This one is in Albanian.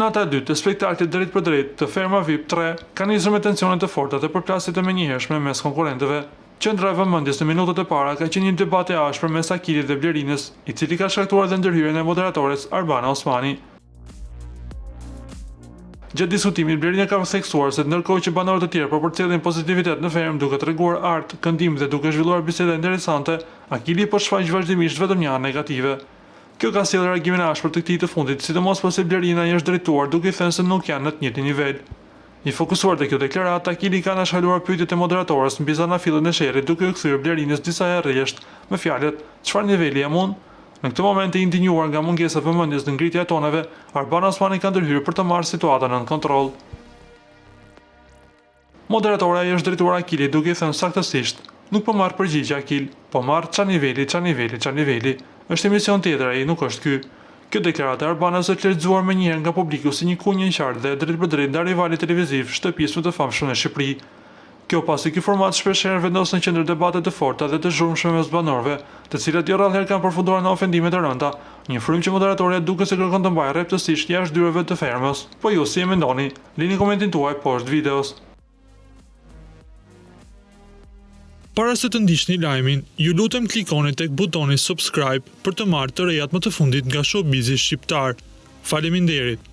Nata e dytë të spektaklit drejt për drejt të Ferma VIP 3 ka nisur me tensione të forta dhe përplasje të menjëhershme mes konkurrentëve. Qendra e vëmendjes në minutat e para ka qenë një debat i ashpër mes Akilit dhe Blerinës, i cili ka shkaktuar dhe ndërhyrjen e moderatores Arbana Osmani. Gjatë diskutimit, Blerina ka theksuar se ndërkohë që banorët e tjerë përcjellin pozitivitet në Ferm duke treguar art, këndim dhe duke zhvilluar biseda interesante, Akili po shfaq vazhdimisht vetëm një anë negative. Kjo ka sjellë reagimin e ashpër të këtij të fundit, sidomos pasi Blerina i është drejtuar duke i thënë se nuk janë në të njëjtin nivel. I fokusuar te kjo deklaratë, Akili ka ndashkaluar pyetjet e moderatores mbi zanafillën e sherrit duke u kthyer Blerinës disa herë rresht me fjalët: "Çfarë niveli jam unë?" Në këtë moment e indignuar nga mungesa e vëmendjes në ngritja e toneve, Arbana Osmani ka ndërhyrë për të marrë situatën nën kontroll. Moderatora i është drejtuar Akilit duke i thënë saktësisht: "Nuk po marr përgjigje Akil, po marr ça niveli. Është emision tjetër, ai nuk është ky." Kjo deklaratë e Arbanës është lexuar menjëherë nga publiku si një kunjë e qartë dhe drejt për drejt ndaj rivalit televiziv shtëpisë më të famshëm në Shqipëri. Kjo pasi ky format shpeshherë vendos në qendër debate të forta dhe të zhurmshme mes banorëve, të cilat jo rrallëherë kanë përfunduar në ofendime të rënda, një frymë që moderatoria duket se kërkon të mbajë rreptësisht jashtë dyreve të Fermës. Po ju si e mendoni? Lini komentin tuaj poshtë videos. Para se të ndiqni lajmin, ju lutem klikoni tek butoni subscribe për të marrë të rejat më të fundit nga showbizi shqiptar. Faleminderit.